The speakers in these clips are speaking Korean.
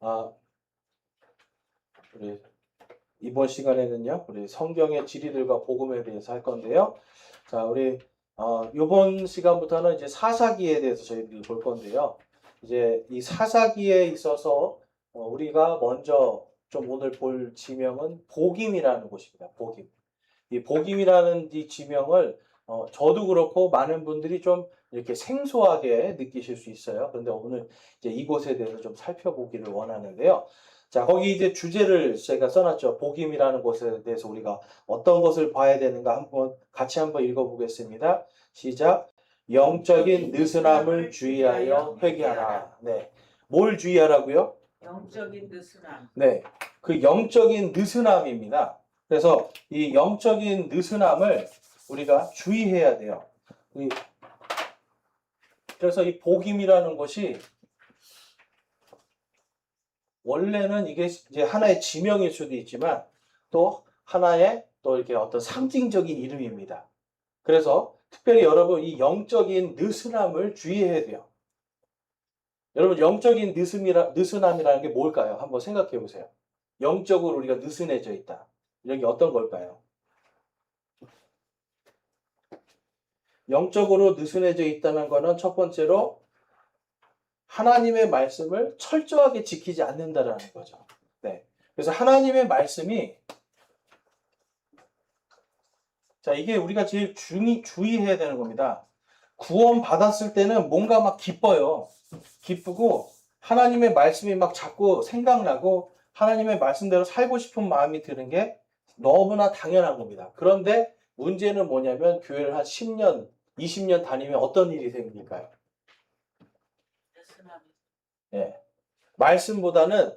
아, 우리 이번 시간에는요, 우리 성경의 진리들과 복음에 대해서 할 건데요. 자, 우리 이번 시간부터는 이제 사사기에 대해서 저희들이 볼 건데요. 이제 이 사사기에 있어서 우리가 먼저 좀 오늘 볼 지명은 복임이라는 곳입니다. 복임. 이 복임이라는 이 지명을 저도 그렇고 많은 분들이 좀 이렇게 생소하게 느끼실 수 있어요. 그런데 오늘 이제 이곳에 대해서 좀 살펴보기를 원하는데요. 자, 거기 이제 주제를 제가 써놨죠. 복임이라는 곳에 대해서 우리가 어떤 것을 봐야 되는가 같이 한번 읽어보겠습니다. 시작. 영적인 느슨함을 주의하여 회개하라. 네. 뭘 주의하라고요? 영적인 느슨함. 네. 그 영적인 느슨함입니다. 그래서 이 영적인 느슨함을 우리가 주의해야 돼요. 그래서 이 복임이라는 것이 원래는 이게 이제 하나의 지명일 수도 있지만 또 하나의 또 이렇게 어떤 상징적인 이름입니다. 그래서 특별히 여러분 이 영적인 느슨함을 주의해야 돼요. 여러분 영적인 느슨함이라는 게 뭘까요? 한번 생각해 보세요. 영적으로 우리가 느슨해져 있다. 이런 게 어떤 걸까요? 영적으로 느슨해져 있다는 것은 첫 번째로 하나님의 말씀을 철저하게 지키지 않는다라는 거죠. 네. 그래서 하나님의 말씀이 자, 이게 우리가 제일 주의해야 되는 겁니다. 구원 받았을 때는 뭔가 막 기뻐요. 기쁘고 하나님의 말씀이 막 자꾸 생각나고 하나님의 말씀대로 살고 싶은 마음이 드는 게 너무나 당연한 겁니다. 그런데 문제는 뭐냐면 교회를 한 10년, 20년 다니면 어떤 일이 생길까요? 느슨함이. 예. 말씀보다는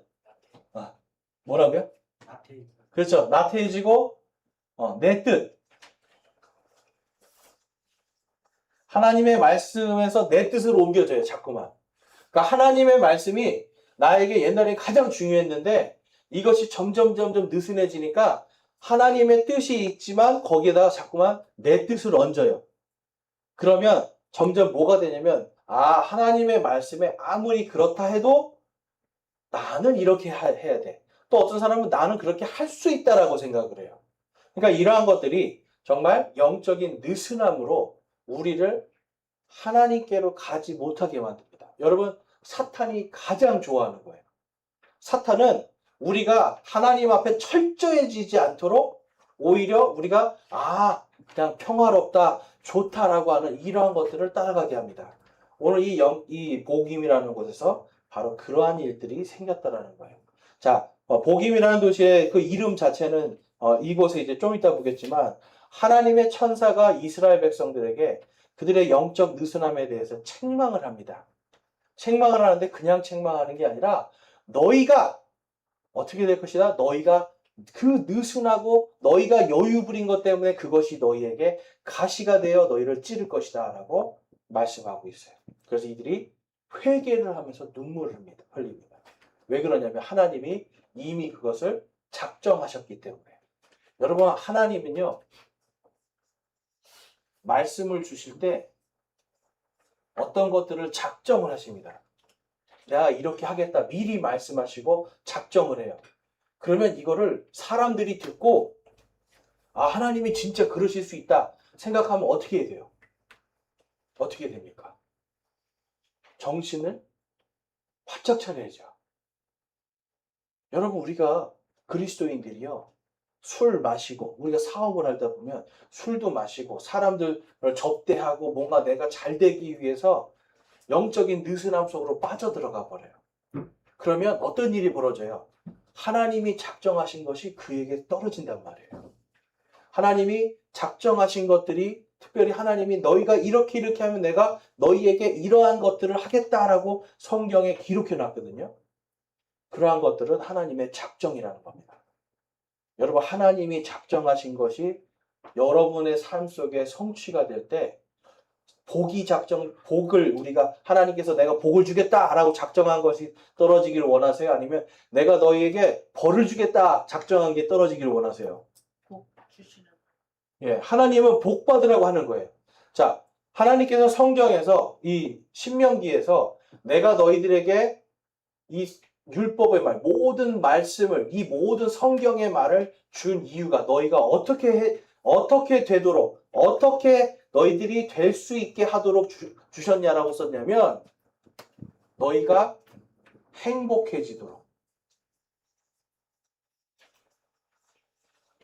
뭐라고요? 그렇죠. 나태해지고 내 뜻. 하나님의 말씀에서 내 뜻으로 옮겨져요. 자꾸만. 그러니까 하나님의 말씀이 나에게 옛날에 가장 중요했는데 이것이 점점 느슨해지니까 하나님의 뜻이 있지만 거기에다가 자꾸만 내 뜻을 얹어요. 그러면 점점 뭐가 되냐면 하나님의 말씀에 아무리 그렇다 해도 나는 이렇게 해야 돼. 또 어떤 사람은 나는 그렇게 할 수 있다라고 생각을 해요. 그러니까 이러한 것들이 정말 영적인 느슨함으로 우리를 하나님께로 가지 못하게 만듭니다. 여러분, 사탄이 가장 좋아하는 거예요. 사탄은 우리가 하나님 앞에 철저해지지 않도록 오히려 우리가 그냥 평화롭다, 좋다라고 하는 이러한 것들을 따라가게 합니다. 오늘 이 복임이라는 곳에서 바로 그러한 일들이 생겼다라는 거예요. 자, 복임이라는 도시의 그 이름 자체는 이곳에 이제 좀 이따 보겠지만 하나님의 천사가 이스라엘 백성들에게 그들의 영적 느슨함에 대해서 책망을 합니다. 책망을 하는데 그냥 책망하는 게 아니라 너희가 어떻게 될 것이다? 너희가 그 느슨하고 너희가 여유 부린 것 때문에 그것이 너희에게 가시가 되어 너희를 찌를 것이다 라고 말씀하고 있어요. 그래서 이들이 회개를 하면서 눈물을 흘립니다. 왜 그러냐면 하나님이 이미 그것을 작정하셨기 때문에. 여러분, 하나님은요 말씀을 주실 때 어떤 것들을 작정을 하십니다. 내가 이렇게 하겠다 미리 말씀하시고 작정을 해요. 그러면 이거를 사람들이 듣고 하나님이 진짜 그러실 수 있다 생각하면 어떻게 해야 돼요? 어떻게 됩니까? 정신을 바짝 차려야죠. 여러분, 우리가 그리스도인들이요 술 마시고 우리가 사업을 하다 보면 술도 마시고 사람들을 접대하고 뭔가 내가 잘 되기 위해서 영적인 느슨함 속으로 빠져들어가 버려요. 그러면 어떤 일이 벌어져요? 하나님이 작정하신 것이 그에게 떨어진단 말이에요. 하나님이 작정하신 것들이 특별히 하나님이 너희가 이렇게 하면 내가 너희에게 이러한 것들을 하겠다라고 성경에 기록해 놨거든요. 그러한 것들은 하나님의 작정이라는 겁니다. 여러분, 하나님이 작정하신 것이 여러분의 삶 속에 성취가 될 때 복을 우리가 하나님께서 내가 복을 주겠다라고 작정한 것이 떨어지기를 원하세요? 아니면 내가 너희에게 벌을 주겠다 작정한 게 떨어지기를 원하세요? 복 주시는. 예, 하나님은 복 받으라고 하는 거예요. 자, 하나님께서 성경에서 이 신명기에서 내가 너희들에게 이 율법의 말, 모든 말씀을, 이 모든 성경의 말을 준 이유가 너희가 어떻게 되도록, 어떻게 너희들이 될 수 있게 하도록 주셨냐라고 썼냐면, 너희가 행복해지도록.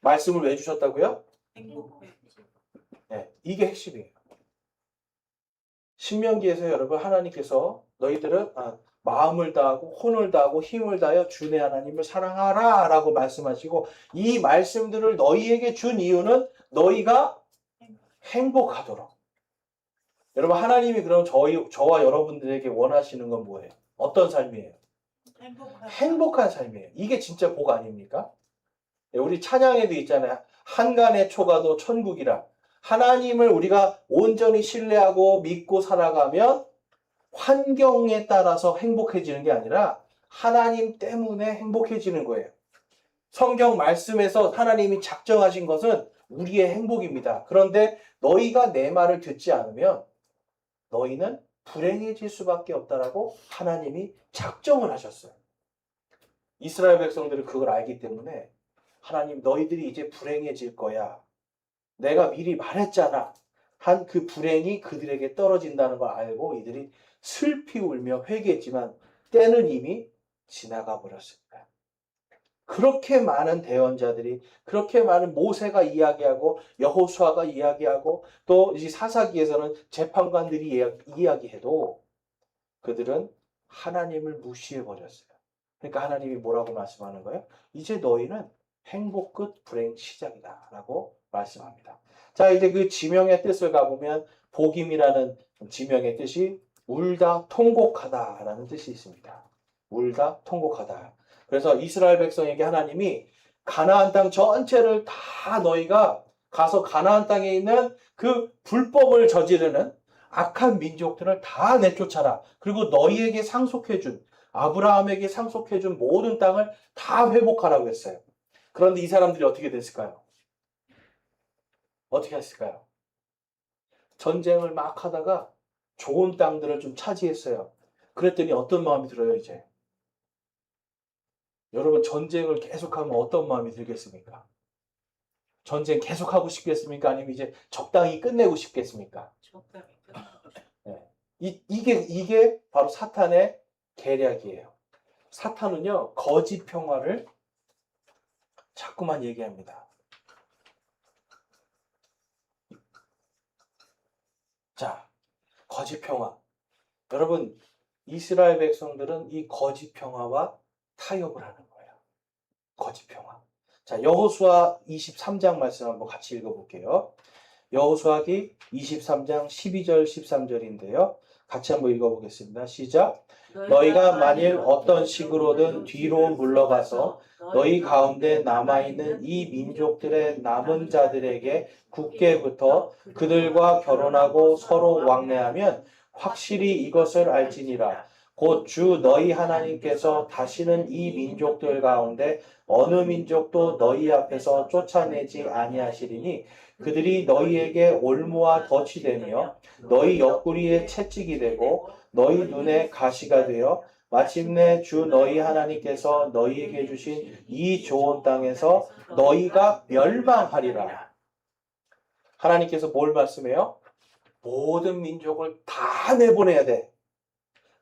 말씀을 왜 주셨다고요? 행복해. 네, 이게 핵심이에요. 신명기에서 여러분 하나님께서 너희들은 마음을 다하고 혼을 다하고 힘을 다하여 주내 하나님을 사랑하라 라고 말씀하시고 이 말씀들을 너희에게 준 이유는 너희가 행복하도록. 여러분 하나님이 그럼 저와 여러분들에게 원하시는 건 뭐예요? 어떤 삶이에요? 행복한 삶이에요. 이게 진짜 복 아닙니까? 우리 찬양에도 있잖아요. 한간의 초가도 천국이라. 하나님을 우리가 온전히 신뢰하고 믿고 살아가면 환경에 따라서 행복해지는 게 아니라 하나님 때문에 행복해지는 거예요. 성경 말씀에서 하나님이 작정하신 것은 우리의 행복입니다. 그런데 너희가 내 말을 듣지 않으면 너희는 불행해질 수밖에 없다라고 하나님이 작정을 하셨어요. 이스라엘 백성들은 그걸 알기 때문에 하나님 너희들이 이제 불행해질 거야. 내가 미리 말했잖아. 한 그 불행이 그들에게 떨어진다는 걸 알고 이들이 슬피 울며 회개했지만 때는 이미 지나가 버렸습니다. 그렇게 많은 대언자들이 그렇게 많은 모세가 이야기하고 여호수아가 이야기하고 또 이 사사기에서는 재판관들이 이야기해도 그들은 하나님을 무시해 버렸어요. 그러니까 하나님이 뭐라고 말씀하는 거예요? 이제 너희는 행복 끝 불행 시작이다 라고 말씀합니다. 자, 이제 그 지명의 뜻을 가보면 복임이라는 지명의 뜻이 울다 통곡하다 라는 뜻이 있습니다. 울다 통곡하다. 그래서 이스라엘 백성에게 하나님이 가나안 땅 전체를 다 너희가 가서 가나안 땅에 있는 그 불법을 저지르는 악한 민족들을 다 내쫓아라. 그리고 너희에게 상속해준 아브라함에게 상속해준 모든 땅을 다 회복하라고 했어요. 그런데 이 사람들이 어떻게 됐을까요? 어떻게 했을까요? 전쟁을 막 하다가 좋은 땅들을 좀 차지했어요. 그랬더니 어떤 마음이 들어요, 이제? 여러분, 전쟁을 계속하면 어떤 마음이 들겠습니까? 전쟁 계속하고 싶겠습니까? 아니면 이제 적당히 끝내고 싶겠습니까? 적당히 끝나고 싶어. 네. 이게 바로 사탄의 계략이에요. 사탄은요, 거짓 평화를 자꾸만 얘기합니다. 자, 거짓 평화. 여러분, 이스라엘 백성들은 이 거짓 평화와 타협을 하는 거예요. 거짓 평화. 자, 여호수아 23장 말씀 한번 같이 읽어볼게요. 여호수아기 23장 12절 13절인데요. 같이 한번 읽어보겠습니다. 시작. 너희가 만일 어떤 식으로든 뒤로 물러가서 너희 가운데 남아있는 이 민족들의 남은 자들에게 굳게 붙어 그들과 결혼하고 서로 왕래하면 확실히 이것을 알지니라. 곧 주 너희 하나님께서 다시는 이 민족들 가운데 어느 민족도 너희 앞에서 쫓아내지 아니하시리니 그들이 너희에게 올무와 덫이 되며 너희 옆구리에 채찍이 되고 너희 눈에 가시가 되어 마침내 주 너희 하나님께서 너희에게 주신 이 좋은 땅에서 너희가 멸망하리라. 하나님께서 뭘 말씀해요? 모든 민족을 다 내보내야 돼.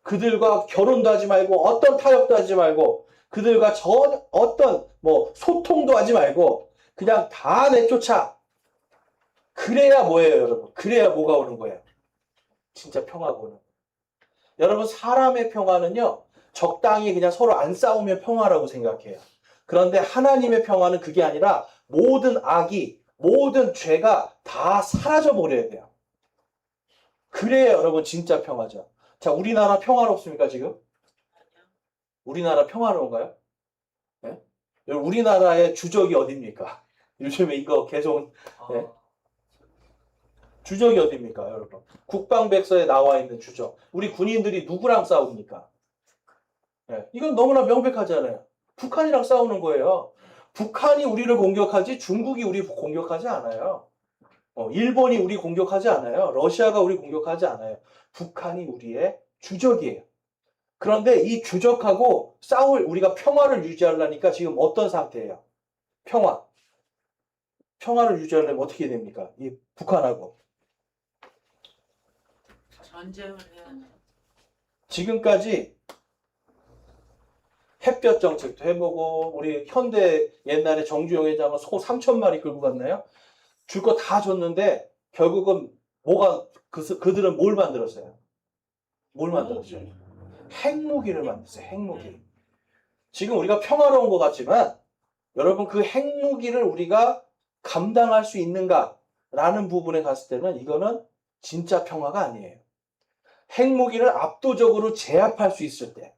그들과 결혼도 하지 말고 어떤 타협도 하지 말고 그들과 어떤 소통도 하지 말고 그냥 다 내쫓아. 그래야 뭐예요, 여러분? 그래야 뭐가 오는 거예요? 진짜 평화가 오는 거예요. 여러분, 사람의 평화는요, 적당히 그냥 서로 안 싸우면 평화라고 생각해요. 그런데 하나님의 평화는 그게 아니라 모든 악이, 모든 죄가 다 사라져 버려야 돼요. 그래야 여러분 진짜 평화죠. 자, 우리나라 평화롭습니까, 지금? 우리나라 평화로운가요? 네? 여러분, 우리나라의 주적이 어딥니까? 요즘에 이거 계속, 네? 주적이 어딥니까, 여러분? 국방백서에 나와 있는 주적. 우리 군인들이 누구랑 싸웁니까? 네. 이건 너무나 명백하잖아요. 북한이랑 싸우는 거예요. 북한이 우리를 공격하지 중국이 우리 공격하지 않아요. 일본이 우리 공격하지 않아요. 러시아가 우리 공격하지 않아요. 북한이 우리의 주적이에요. 그런데 이 주적하고 우리가 평화를 유지하려니까 지금 어떤 상태예요? 평화를 유지하려면 어떻게 됩니까? 이 북한하고. 전쟁을 해야 돼. 지금까지 햇볕 정책도 해보고, 우리 현대 옛날에 정주영 회장은 소 3,000마리 끌고 갔나요? 줄 거 다 줬는데, 결국은 그들은 뭘 만들었어요? 뭘 만들었어요? 핵무기를 만들었어요, 핵무기. 지금 우리가 평화로운 것 같지만, 여러분 그 핵무기를 우리가 감당할 수 있는가라는 부분에 갔을 때는 이거는 진짜 평화가 아니에요. 핵무기를 압도적으로 제압할 수 있을 때,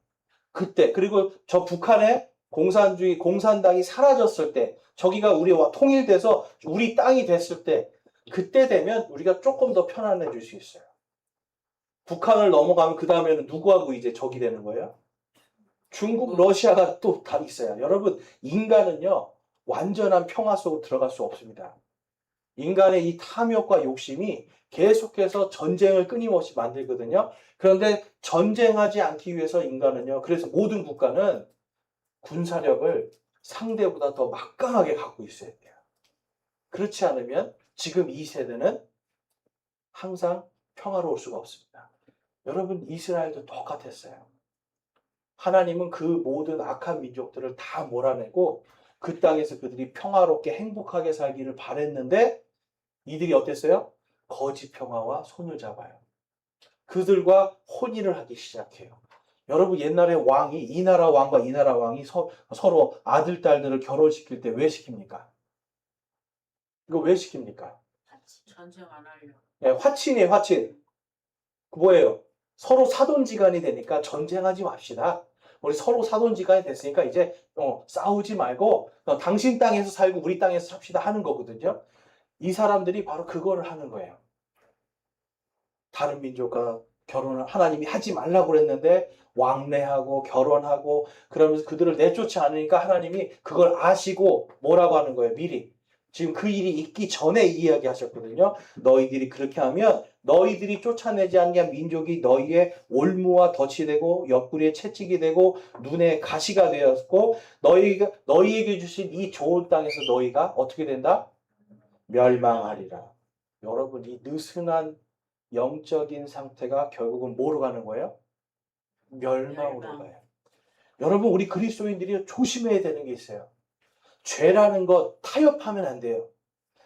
그때, 그리고 저 북한의 공산당이 사라졌을 때, 저기가 우리와 통일돼서 우리 땅이 됐을 때, 그때 되면 우리가 조금 더 편안해질 수 있어요. 북한을 넘어가면 그 다음에는 누구하고 이제 적이 되는 거예요? 중국, 러시아가 또 다 있어요. 여러분, 인간은요, 완전한 평화 속으로 들어갈 수 없습니다. 인간의 이 탐욕과 욕심이 계속해서 전쟁을 끊임없이 만들거든요. 그런데 전쟁하지 않기 위해서 인간은요, 그래서 모든 국가는 군사력을 상대보다 더 막강하게 갖고 있어야 돼요. 그렇지 않으면 지금 이 세대는 항상 평화로울 수가 없습니다. 여러분, 이스라엘도 똑같았어요. 하나님은 그 모든 악한 민족들을 다 몰아내고 그 땅에서 그들이 평화롭게 행복하게 살기를 바랬는데 이들이 어땠어요? 거짓 평화와 손을 잡아요. 그들과 혼인을 하기 시작해요. 여러분 옛날에 왕이 이 나라 왕과 이 나라 왕이 서로 아들, 딸들을 결혼시킬 때 왜 시킵니까? 이거 왜 시킵니까? 전쟁 안 하려고. 네, 화친이에요, 화친. 뭐예요? 서로 사돈지간이 되니까 전쟁하지 맙시다. 우리 서로 사돈지간이 됐으니까 이제 싸우지 말고 당신 땅에서 살고 우리 땅에서 삽시다 하는 거거든요. 이 사람들이 바로 그거를 하는 거예요. 다른 민족과 결혼을 하나님이 하지 말라고 그랬는데 왕래하고 결혼하고 그러면서 그들을 내쫓지 않으니까 하나님이 그걸 아시고 뭐라고 하는 거예요? 미리. 지금 그 일이 있기 전에 이야기하셨거든요. 너희들이 그렇게 하면 너희들이 쫓아내지 않는 민족이 너희의 올무와 덫이 되고 옆구리에 채찍이 되고 눈에 가시가 되었고 너희에게 주신 이 좋은 땅에서 너희가 어떻게 된다? 멸망하리라. 여러분 이 느슨한 영적인 상태가 결국은 뭐로 가는 거예요? 멸망으로 가요. 여러분 우리 그리스도인들이 조심해야 되는 게 있어요. 죄라는 거 타협하면 안 돼요.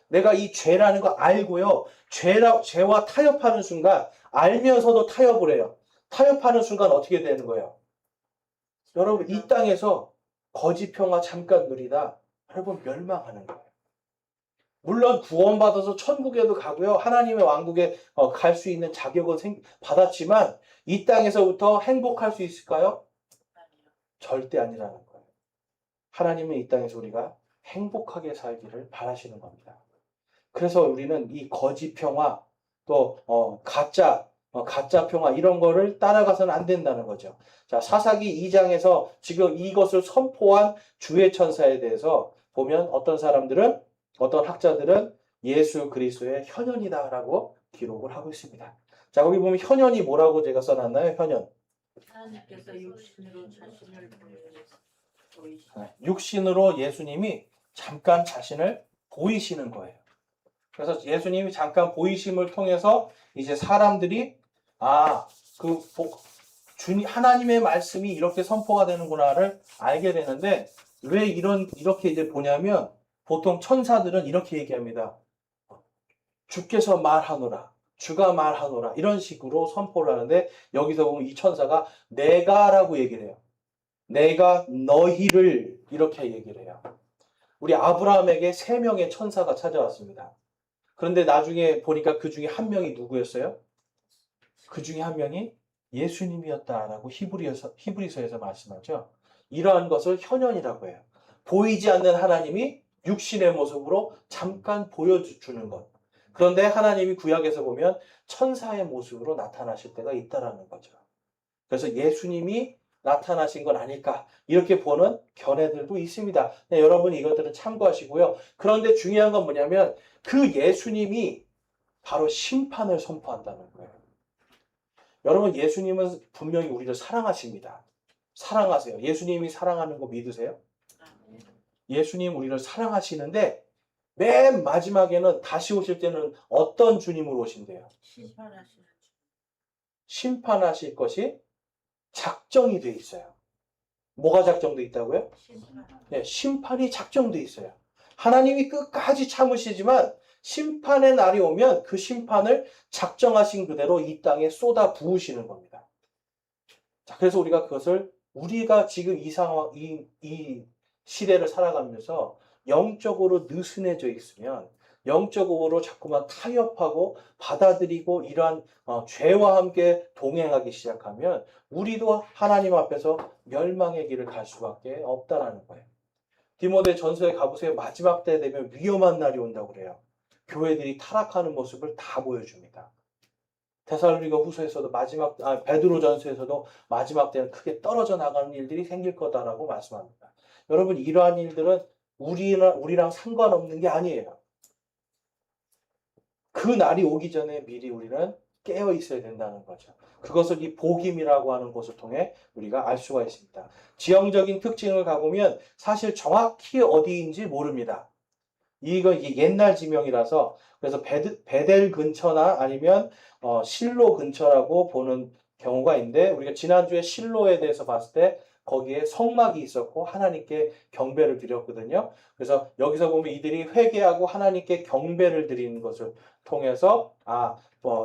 내가 이 죄라는 거 알고요. 죄와 타협하는 순간 알면서도 타협을 해요. 타협하는 순간 어떻게 되는 거예요? 여러분 이 땅에서 거짓 평화 잠깐 누리다 여러분 멸망하는 거예요. 물론 구원받아서 천국에도 가고요. 하나님의 왕국에 갈 수 있는 자격은 받았지만 이 땅에서부터 행복할 수 있을까요? 절대 아니라는 거예요. 하나님은 이 땅에서 우리가 행복하게 살기를 바라시는 겁니다. 그래서 우리는 이 거짓 평화 또 가짜 평화 이런 거를 따라가서는 안 된다는 거죠. 자, 사사기 2장에서 지금 이것을 선포한 주의 천사에 대해서 보면 어떤 학자들은 예수 그리스도의 현현이다라고 기록을 하고 있습니다. 자, 거기 보면 현현이 뭐라고 제가 써놨나요? 현현. 하나님께서 육신으로 자신을 보이시다. 육신으로 예수님이 잠깐 자신을 보이시는 거예요. 그래서 예수님이 잠깐 보이심을 통해서 이제 사람들이 하나님의 말씀이 이렇게 선포가 되는구나를 알게 되는데 왜 이렇게 이제 보냐면 보통 천사들은 이렇게 얘기합니다. 주께서 말하노라. 주가 말하노라. 이런 식으로 선포를 하는데 여기서 보면 이 천사가 내가라고 얘기를 해요. 내가 너희를 이렇게 얘기를 해요. 우리 아브라함에게 3명의 천사가 찾아왔습니다. 그런데 나중에 보니까 그 중에 한 명이 누구였어요? 그 중에 한 명이 예수님이었다라고 히브리서에서 말씀하죠. 이러한 것을 현현이라고 해요. 보이지 않는 하나님이 육신의 모습으로 잠깐 보여주는 것. 그런데 하나님이 구약에서 보면 천사의 모습으로 나타나실 때가 있다라는 거죠. 그래서 예수님이 나타나신 건 아닐까 이렇게 보는 견해들도 있습니다. 네, 여러분 이것들은 참고하시고요. 그런데 중요한 건 뭐냐면 그 예수님이 바로 심판을 선포한다는 거예요. 여러분, 예수님은 분명히 우리를 사랑하십니다. 사랑하세요. 예수님이 사랑하는 거 믿으세요? 아멘. 예수님 우리를 사랑하시는데 맨 마지막에는 다시 오실 때는 어떤 주님으로 오신대요? 심판하시는 주. 심판하실 것이 작정이 돼 있어요. 뭐가 작정돼 있다고요? 심판. 네, 심판이 작정돼 있어요. 하나님이 끝까지 참으시지만 심판의 날이 오면 그 심판을 작정하신 그대로 이 땅에 쏟아 부으시는 겁니다. 자, 그래서 우리가 그것을 우리가 지금 이 상황, 이 시대를 살아가면서 영적으로 느슨해져 있으면 영적으로 자꾸만 타협하고 받아들이고 이러한 죄와 함께 동행하기 시작하면 우리도 하나님 앞에서 멸망의 길을 갈 수밖에 없다라는 거예요. 디모데 전서에 가보세요. 마지막 때 되면 위험한 날이 온다고 그래요. 교회들이 타락하는 모습을 다 보여줍니다. 데살로니가 후서에서도 베드로 전서에서도 마지막 때는 크게 떨어져 나가는 일들이 생길 거다라고 말씀합니다. 여러분, 이러한 일들은 우리랑 상관없는 게 아니에요. 그 날이 오기 전에 미리 우리는 깨어 있어야 된다는 거죠. 그것을 이 복음이라고 하는 것을 통해 우리가 알 수가 있습니다. 지형적인 특징을 가보면 사실 정확히 어디인지 모릅니다. 이게 옛날 지명이라서 그래서 베델 근처나 아니면 실로 근처라고 보는 경우가 있는데 우리가 지난주에 실로에 대해서 봤을 때 거기에 성막이 있었고 하나님께 경배를 드렸거든요. 그래서 여기서 보면 이들이 회개하고 하나님께 경배를 드리는 것을 통해서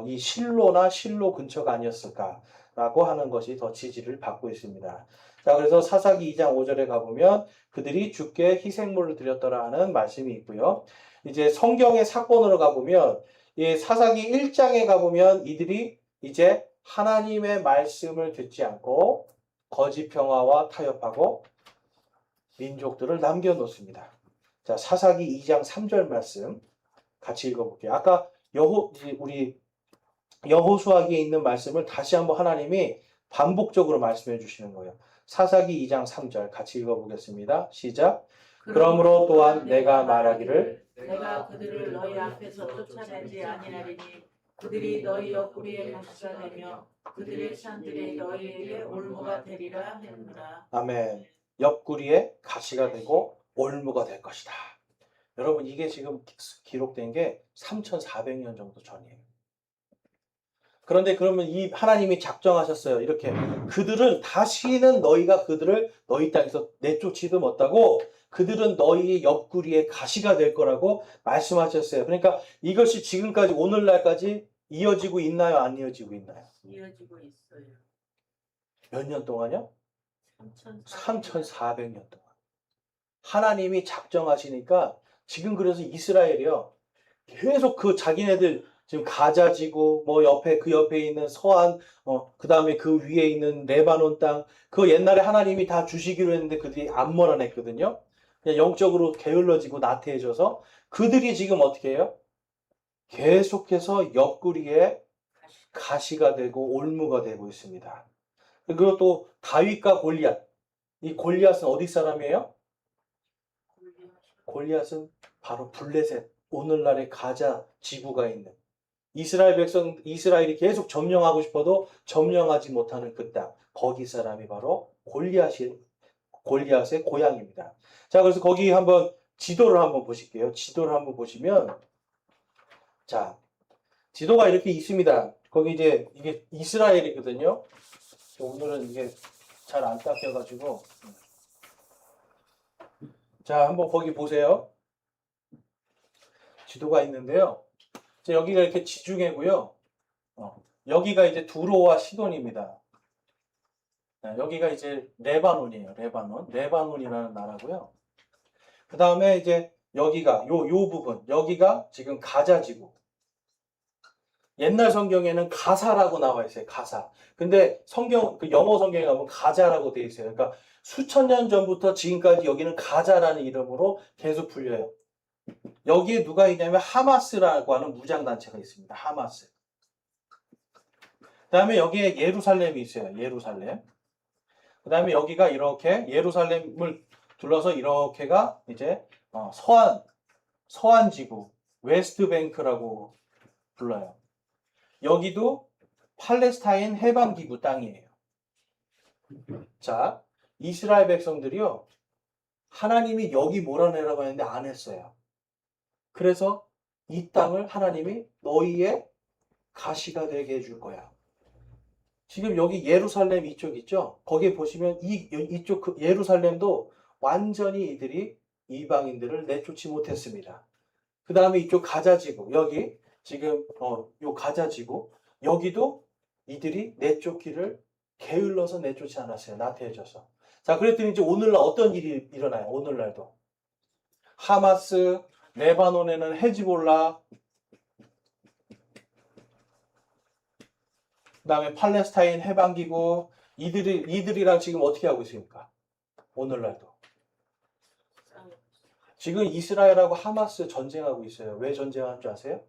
이 실로나 실로 근처가 아니었을까라고 하는 것이 더 지지를 받고 있습니다. 자, 그래서 사사기 2장 5절에 가보면 그들이 주께 희생물을 드렸더라 하는 말씀이 있고요. 이제 성경의 사건으로 가보면 이 사사기 1장에 가보면 이들이 이제 하나님의 말씀을 듣지 않고 거짓 평화와 타협하고 민족들을 남겨놓습니다. 자, 사사기 2장 3절 말씀 같이 읽어볼게요. 아까 우리 여호수아기에 있는 말씀을 다시 한번 하나님이 반복적으로 말씀해 주시는 거예요. 사사기 2장 3절 같이 읽어보겠습니다. 시작. 그러므로 또한 내가 말하기를 내가 그들을 너희 앞에서 쫓아내지 아니하리니 그들이 너희 옆구리에 가시가 되며 그들의 산들이 너희에게 올무가 되리라 했노라. 아멘. 옆구리에 가시가 되고 올무가 될 것이다. 여러분, 이게 지금 기록된 게 3,400년 정도 전이에요. 그런데 그러면 이 하나님이 작정하셨어요. 이렇게 그들은 다시는 너희가 그들을 너희 땅에서 내쫓지도 못하고 그들은 너희 옆구리에 가시가 될 거라고 말씀하셨어요. 그러니까 이것이 지금까지 오늘날까지 이어지고 있나요? 안 이어지고 있나요? 이어지고 있어요. 몇 년 동안요? 3,400년 3,400년 동안. 하나님이 작정하시니까 지금 그래서 이스라엘이요. 계속 그 자기네들 지금 가자지구 그 옆에 있는 서안 그다음에 그 위에 있는 레바논 땅 그 옛날에 하나님이 다 주시기로 했는데 그들이 안 몰아냈거든요. 그냥 영적으로 게을러지고 나태해져서 그들이 지금 어떻게 해요? 계속해서 옆구리에 가시가 되고 올무가 되고 있습니다. 그리고 또 다윗과 골리앗. 이 골리앗은 어디 사람이에요? 골리앗은 바로 블레셋, 오늘날의 가자 지구가 있는 이스라엘이 계속 점령하고 싶어도 점령하지 못하는 그 땅, 거기 사람이 바로 골리앗의 고향입니다. 자, 그래서 거기 한번 지도를 한번 보실게요. 지도를 한번 보시면, 자, 지도가 이렇게 있습니다. 거기 이제 이게 이스라엘이거든요. 오늘은 이게 잘 안 닦여가지고. 자, 한번 거기 보세요. 지도가 있는데요. 여기가 이렇게 지중해고요. 여기가 이제 두로와 시돈입니다. 여기가 이제 레바논이에요. 레바논이라는 나라고요. 그 다음에 이제 여기가 요 부분, 여기가 지금 가자 지구. 옛날 성경에는 가사라고 나와 있어요. 가사. 근데 영어 성경에 가면 가자라고 되어 있어요. 그러니까 수천 년 전부터 지금까지 여기는 가자라는 이름으로 계속 불려요. 여기에 누가 있냐면 하마스라고 하는 무장단체가 있습니다. 하마스. 그 다음에 여기에 예루살렘이 있어요. 예루살렘. 그 다음에 여기가 이렇게 예루살렘을 둘러서 이렇게가 이제 서안지구, 웨스트뱅크라고 불러요. 여기도 팔레스타인 해방기구 땅이에요. 자, 이스라엘 백성들이요. 하나님이 여기 몰아내라고 했는데 안 했어요. 그래서 이 땅을 하나님이 너희의 가시가 되게 해줄 거야. 지금 여기 예루살렘 이쪽 있죠? 거기에 보시면 이쪽 예루살렘도 완전히 이들이 이방인들을 내쫓지 못했습니다. 그 다음에 이쪽 가자지구, 여기 지금 요 가자지구, 여기도 이들이 내쫓기를 게을러서 내쫓지 않았어요. 나태해져서. 자, 그랬더니 이제 오늘날 어떤 일이 일어나요? 오늘날도. 하마스, 레바논에는 헤즈볼라, 그 다음에 팔레스타인 해방기구, 이들이랑 지금 어떻게 하고 있습니까? 오늘날도. 지금 이스라엘하고 하마스 전쟁하고 있어요. 왜 전쟁하는 줄 아세요?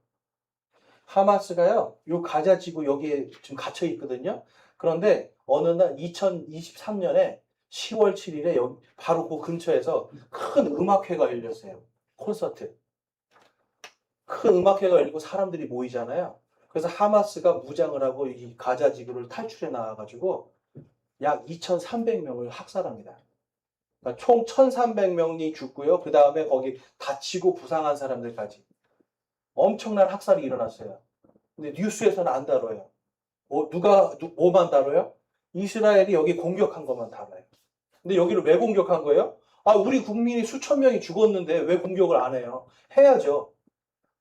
하마스가요, 요 가자 지구 여기에 지금 갇혀 있거든요. 그런데 어느 날 2023년에 10월 7일에 여기 바로 그 근처에서 큰 음악회가 열렸어요. 콘서트. 큰 음악회가 열리고 사람들이 모이잖아요. 그래서 하마스가 무장을 하고 이 가자 지구를 탈출해 나와가지고 약 2,300명을 학살합니다. 그러니까 총 1,300명이 죽고요. 그 다음에 거기 다치고 부상한 사람들까지. 엄청난 학살이 일어났어요. 근데 뉴스에서는 안 다뤄요. 뭐만 다뤄요? 이스라엘이 여기 공격한 것만 다뤄요. 근데 여기를 왜 공격한 거예요? 아, 우리 국민이 수천 명이 죽었는데 왜 공격을 안 해요? 해야죠.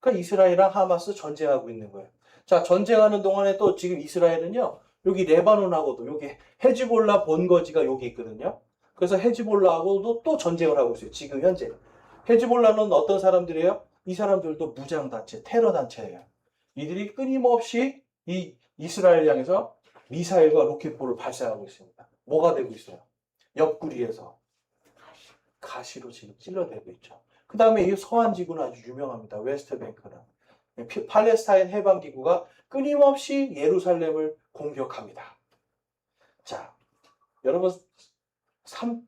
그러니까 이스라엘이랑 하마스 전쟁하고 있는 거예요. 자, 전쟁하는 동안에 또 지금 이스라엘은요, 여기 레바논하고도 여기 헤즈볼라 본거지가 여기 있거든요. 그래서 헤즈볼라하고도 또 전쟁을 하고 있어요. 지금 현재. 헤즈볼라는 어떤 사람들이에요? 이 사람들도 무장단체, 테러단체예요. 이들이 끊임없이 이 이스라엘 향해서 미사일과 로켓포를 발사하고 있습니다. 뭐가 되고 있어요? 옆구리에서 가시로 지금 찔러대고 있죠. 그 다음에 이 서한 지구는 아주 유명합니다. 웨스트뱅크는. 팔레스타인 해방기구가 끊임없이 예루살렘을 공격합니다. 자, 여러분,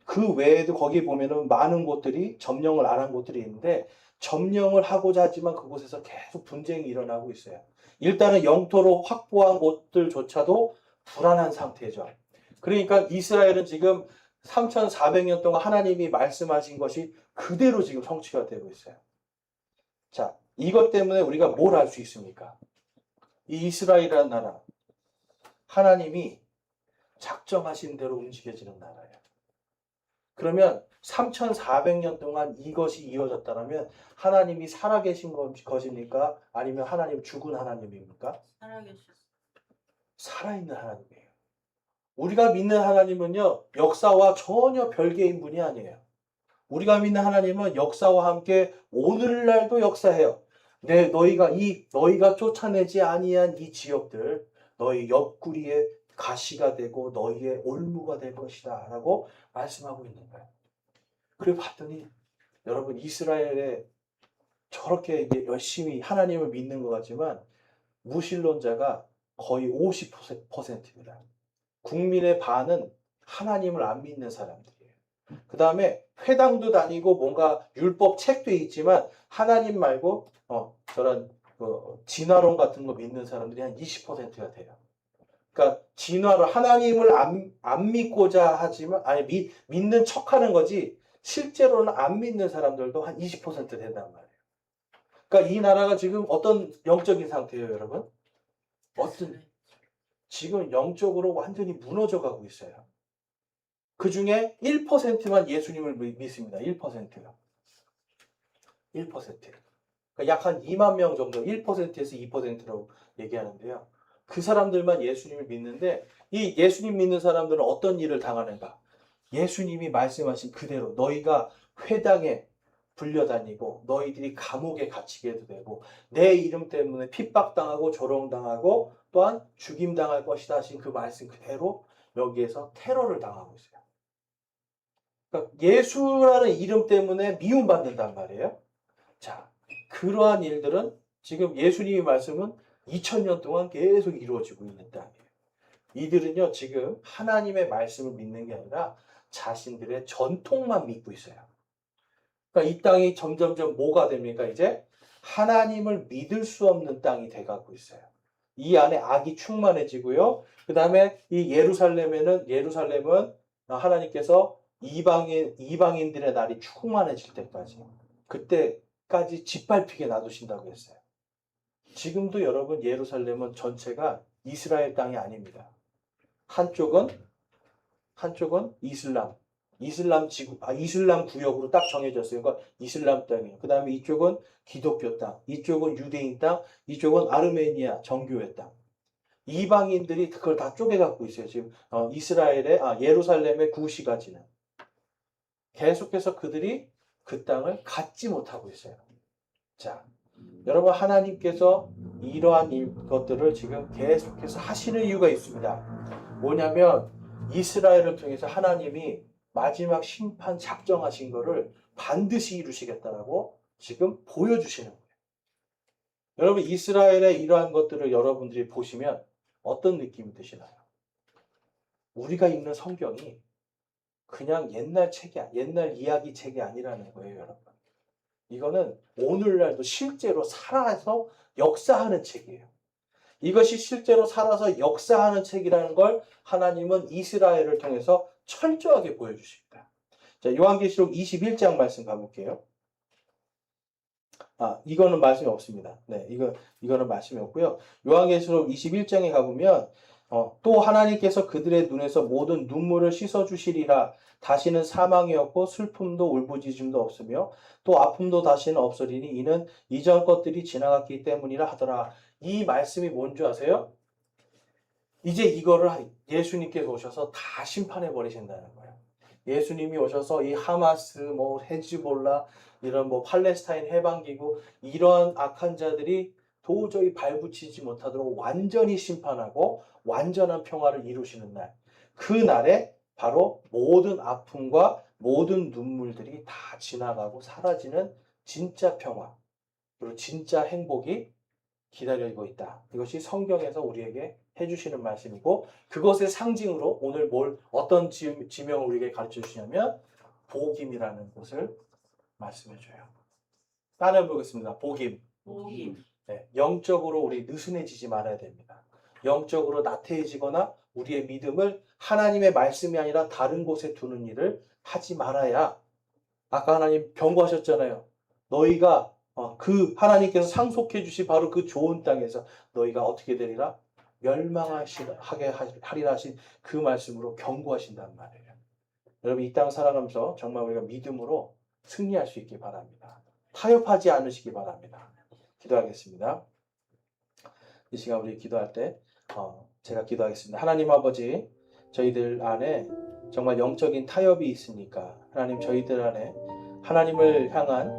그 외에도 거기 보면은 많은 곳들이 점령을 안 한 곳들이 있는데 점령을 하고자 하지만 그곳에서 계속 분쟁이 일어나고 있어요. 일단은 영토로 확보한 곳들조차도 불안한 상태죠. 그러니까 이스라엘은 지금 3,400년 동안 하나님이 말씀하신 것이 그대로 지금 성취가 되고 있어요. 자, 이것 때문에 우리가 뭘 알 수 있습니까? 이 이스라엘이라는 나라, 하나님이 작정하신 대로 움직여지는 나라예요. 그러면 3,400년 동안 이것이 이어졌다면 하나님이 살아계신 것입니까? 아니면 하나님 죽은 하나님입니까? 살아계셨어. 살아있는 하나님이에요. 우리가 믿는 하나님은요, 역사와 전혀 별개인 분이 아니에요. 우리가 믿는 하나님은 역사와 함께 오늘날도 역사해요. 너희가 쫓아내지 아니한 이 지역들, 너희 옆구리에 가시가 되고 너희의 올무가 될 것이다 라고 말씀하고 있는 거예요. 그리고 봤더니 여러분 이스라엘에 저렇게 열심히 하나님을 믿는 것 같지만 무신론자가 거의 50%입니다. 국민의 반은 하나님을 안 믿는 사람들이에요. 그 다음에 회당도 다니고 뭔가 율법 책도 있지만 하나님 말고 저런 진화론 같은 거 믿는 사람들이 한 20%가 돼요. 그러니까 진화를 하나님을 안 믿고자 하지만 믿는 척하는 거지 실제로는 안 믿는 사람들도 한 20% 된단 말이에요. 그러니까 이 나라가 지금 어떤 영적인 상태예요, 여러분? 지금 영적으로 완전히 무너져 가고 있어요. 그 중에 1%만 예수님을 믿습니다. 1%가. 1%. 그러니까 약 한 2만 명 정도, 1%에서 2%라고 얘기하는데요. 그 사람들만 예수님을 믿는데 이 예수님 믿는 사람들은 어떤 일을 당하는가? 예수님이 말씀하신 그대로 너희가 회당에 불려다니고 너희들이 감옥에 갇히게도 되고 내 이름 때문에 핍박당하고 조롱당하고 또한 죽임당할 것이다 하신 그 말씀 그대로 여기에서 테러를 당하고 있어요. 그러니까 예수라는 이름 때문에 미움받는단 말이에요. 자, 그러한 일들은 지금 예수님의 말씀은 2000년 동안 계속 이루어지고 있는 땅이에요. 이들은요, 지금 하나님의 말씀을 믿는 게 아니라 자신들의 전통만 믿고 있어요. 그러니까 이 땅이 점점점 뭐가 됩니까? 이제 하나님을 믿을 수 없는 땅이 돼가고 있어요. 이 안에 악이 충만해지고요. 그 다음에 이 예루살렘은 하나님께서 이방인들의 날이 충만해질 때까지, 그때까지 짓밟히게 놔두신다고 했어요. 지금도 여러분 예루살렘은 전체가 이스라엘 땅이 아닙니다. 한쪽은 이슬람 구역으로 딱 정해졌어요. 그러니까 이슬람 땅이에요. 그 다음에 이쪽은 기독교 땅, 이쪽은 유대인 땅, 이쪽은 아르메니아 정교회 땅. 이방인들이 그걸 다 쪼개갖고 있어요. 지금 예루살렘의 구시가지는 계속해서 그들이 그 땅을 갖지 못하고 있어요. 자, 여러분, 하나님께서 이러한 것들을 지금 계속해서 하시는 이유가 있습니다. 뭐냐면 이스라엘을 통해서 하나님이 마지막 심판 작정하신 거를 반드시 이루시겠다라고 지금 보여주시는 거예요. 여러분, 이스라엘의 이러한 것들을 여러분들이 보시면 어떤 느낌이 드시나요? 우리가 읽는 성경이 그냥 옛날 이야기 책이 아니라는 거예요, 여러분. 이거는 오늘날도 실제로 살아서 역사하는 책이에요. 이것이 실제로 살아서 역사하는 책이라는 걸 하나님은 이스라엘을 통해서 철저하게 보여주십니다. 자, 요한계시록 21장 말씀 가볼게요. 이거는 말씀이 없습니다. 네, 이거는 말씀이 없고요. 요한계시록 21장에 가보면 또 하나님께서 그들의 눈에서 모든 눈물을 씻어주시리라. 다시는 사망이 없고 슬픔도 울부짖음도 없으며 또 아픔도 다시는 없으리니 이는 이전 것들이 지나갔기 때문이라 하더라. 이 말씀이 뭔지 아세요? 이제 이거를 예수님께서 오셔서 다 심판해 버리신다는 거예요. 예수님이 오셔서 이 하마스, 헤즈볼라, 이런 팔레스타인 해방기구, 이러한 악한 자들이 도저히 발붙이지 못하도록 완전히 심판하고 완전한 평화를 이루시는 날. 그 날에 바로 모든 아픔과 모든 눈물들이 다 지나가고 사라지는 진짜 평화, 그리고 진짜 행복이 기다리고 있다. 이것이 성경에서 우리에게 해주시는 말씀이고, 그것의 상징으로 오늘 어떤 지명을 우리에게 가르쳐 주시냐면 복임이라는 것을 말씀해줘요. 따라 보겠습니다. 복임. 네, 영적으로 우리 느슨해지지 말아야 됩니다. 영적으로 나태해지거나 우리의 믿음을 하나님의 말씀이 아니라 다른 곳에 두는 일을 하지 말아야, 아까 하나님 경고하셨잖아요. 너희가 하나님께서 상속해 주시 바로 그 좋은 땅에서 너희가 어떻게 되리라? 멸망하게 하리라 하신 그 말씀으로 경고하신단 말이에요. 여러분, 이 땅 살아가면서 정말 우리가 믿음으로 승리할 수 있기 바랍니다. 타협하지 않으시기 바랍니다. 기도하겠습니다. 이 시간 우리 기도할 때 제가 기도하겠습니다. 하나님 아버지, 저희들 안에 정말 영적인 타협이 있으니까 하나님, 저희들 안에 하나님을 향한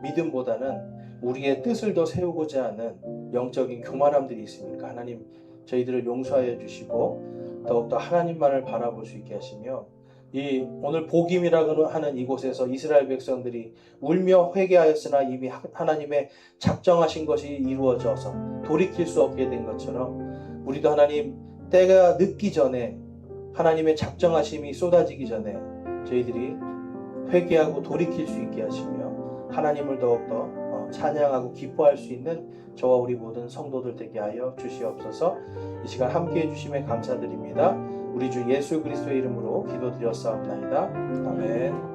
믿음보다는 우리의 뜻을 더 세우고자 하는 영적인 교만함들이 있으니까 하나님, 저희들을 용서하여 주시고 더욱더 하나님만을 바라볼 수 있게 하시며, 오늘 복임이라고 하는 이곳에서 이스라엘 백성들이 울며 회개하였으나 이미 하나님의 작정하신 것이 이루어져서 돌이킬 수 없게 된 것처럼, 우리도 하나님, 때가 늦기 전에, 하나님의 작정하심이 쏟아지기 전에 저희들이 회개하고 돌이킬 수 있게 하시며 하나님을 더욱더 찬양하고 기뻐할 수 있는 저와 우리 모든 성도들 되게 하여 주시옵소서. 이 시간 함께해 주심에 감사드립니다. 우리 주 예수 그리스도의 이름으로 기도드렸사옵나이다. 아멘.